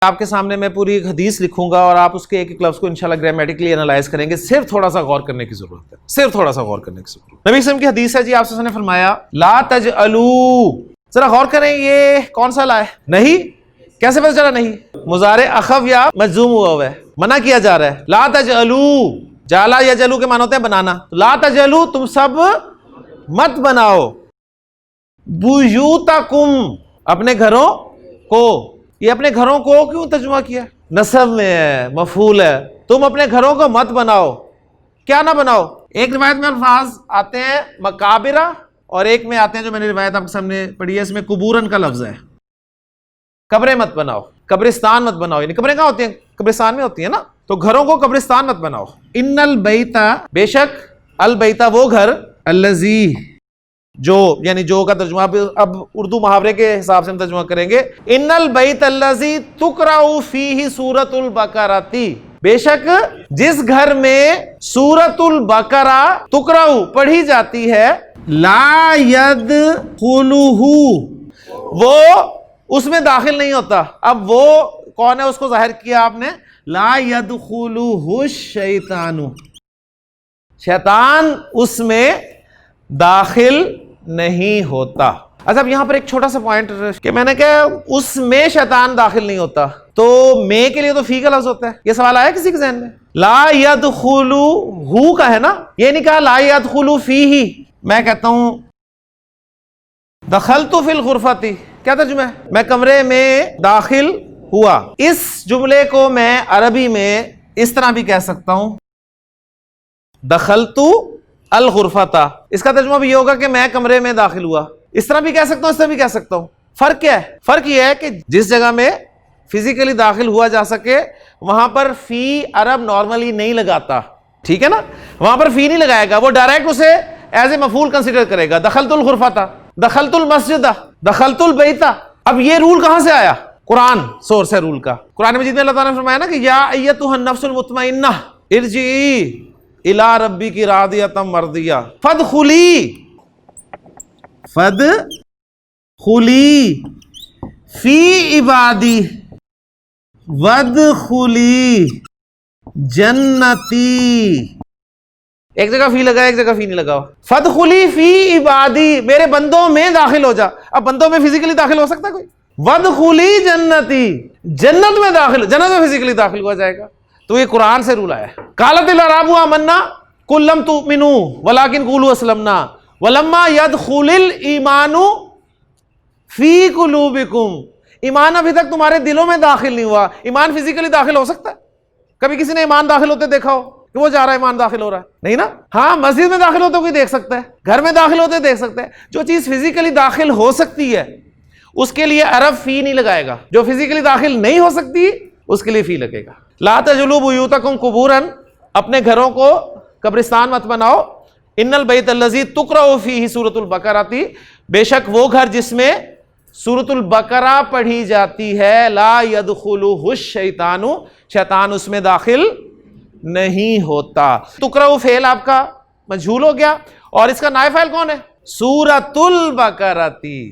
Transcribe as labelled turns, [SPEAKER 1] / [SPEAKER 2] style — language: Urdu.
[SPEAKER 1] آپ کے سامنے میں پوری ایک حدیث لکھوں گا اور آپ اس کے ایک ایک لفظ کو انشاءاللہ گرامیٹیکلی انالائز کریں گے. صرف تھوڑا سا غور کرنے کی ضرورت ہے, صرف تھوڑا سا غور کرنے کی ضرورت ہے. نبی صلی اللہ علیہ وسلم کی حدیث ہے جی, آپ صلی اللہ علیہ وسلم نے فرمایا لا تجعلوا, ذرا غور کریں یہ کون سا لا ہے؟ نہیں. کیسے پتہ چلا نہیں؟ مضارع اخف یا مجزوم ہوا ہے, منع کیا جا رہا ہے. لا تجعلوا, جالا یجلو کے معنی ہوتے ہیں بنانا. لا تجعلوا, تم سب مت بناؤ, بیوتکم, اپنے گھروں کو. یہ اپنے گھروں کو کیوں ترجمہ کیا؟ نصب میں ہے, مفعول ہے. تم اپنے گھروں کو مت بناؤ. کیا نہ بناؤ؟ ایک روایت میں الفاظ آتے ہیں مقابرہ, اور ایک میں آتے ہیں جو میں نے روایت آپ کے سامنے پڑھی ہے, اس میں قبورن کا لفظ ہے. قبریں مت بناؤ, قبرستان مت بناؤ. یعنی قبریں کہاں ہوتی ہیں؟ قبرستان میں ہوتی ہیں نا. تو گھروں کو قبرستان مت بناؤ. ان البیتا, بے شک, البیتا وہ گھر, الذی, جو, یعنی جو کا ترجمہ اب اردو محاورے کے حساب سے ہم ترجمہ کریں گے. ان البیت الذی تقرأ فیہ سورۃ البقرہ, بے شک جس گھر میں سورۃ البقرہ تقرأ پڑھی جاتی ہے, لا یدخلہ, وہ اس میں داخل نہیں ہوتا. اب وہ کون ہے, اس کو ظاہر کیا آپ نے, لا یدخلہ الشیطان, شیطان اس میں داخل نہیں ہوتا. اچھا اب یہاں پر ایک چھوٹا سا پوائنٹ کہ میں نے کہا اس میں شیطان داخل نہیں ہوتا, تو میں کے لیے تو فی کا لفظ ہوتا ہے. یہ سوال آیا کسی کے ذہن میں؟ لا یدخلو ہو کا ہے نا, یہ نہیں کہا لا یدخلو فیہ. میں کہتا ہوں دخلت فی الغرفۃ, کیا ترجمہ ہے؟ میں کمرے میں داخل ہوا. اس جملے کو میں عربی میں اس طرح بھی کہہ سکتا ہوں, دخلت الغرفۃ. اس کا ترجمہ بھی یہ ہوگا کہ میں کمرے میں داخل ہوا. اس طرح بھی کہہ سکتا ہوں, اس طرح بھی کہہ سکتا ہوں. فرق کیا ہے؟ فرق یہ ہے کہ جس جگہ میں فزیکلی داخل ہوا جا سکے وہاں پر فی عرب نارملی نہیں لگاتا, ٹھیک ہے نا. وہاں پر فی نہیں لگائے گا, وہ ڈائریکٹ اسے ایز اے مفعول کنسیڈر کرے گا. دخلت الغرفۃ, دخلت المسجد, دخلت البیت. اب یہ رول کہاں سے آیا؟ قرآن سورس ہے رول کا. قرآن مجید میں اللہ تعالیٰ نے فرمایا نا کہ یا ایتھا النفس المطمئنہ ارجعی الی ربک راضیۃ مرضیہ فادخلی فی عبادی وادخلی جنتی. ایک جگہ فی لگا, ایک جگہ فی نہیں لگا. فادخلی فی عبادی, میرے بندوں میں داخل ہو جا. اب بندوں میں فزیکلی داخل ہو سکتا ہے کوئی؟ وادخلی جنتی, جنت میں داخل, جنت میں فزیکلی داخل ہوا جائے گا. تو یہ قرآن سے رول آیا ہے. قالت الاعراب آمنا قل لم تؤمنوا ولکن قولوا اسلمنا ولما يدخل الایمان فی قلوبکم. ایمان ابھی تک تمہارے دلوں میں داخل نہیں ہوا. ایمان فزیکلی داخل ہو سکتا ہے؟ کبھی کسی نے ایمان داخل ہوتے دیکھا ہو کہ وہ جا رہا ہے ایمان داخل ہو رہا ہے؟ نہیں نا. ہاں مسجد میں داخل ہوتے کوئی دیکھ سکتا ہے, گھر میں داخل ہوتے دیکھ سکتا ہے. جو چیز فزیکلی داخل ہو سکتی ہے اس کے لیے عرب فی نہیں لگائے گا, جو فزیکلی داخل نہیں ہو سکتی اس کے لیے فی لگے گا. لا تجعلوا بیوتکم قبورا, اپنے گھروں کو قبرستان مت بناؤ. ان البیت الذی تقرأ فیہ سورۃ البقرہ, بے شک وہ گھر جس میں سورۃ البقرہ پڑھی جاتی ہے, لا یدخلہ الشیطان, شیطان اس میں داخل نہیں ہوتا. تقرأ فعل آپ کا مجہول ہو گیا, اور اس کا نائب فاعل کون ہے؟ سورۃ البقرہ.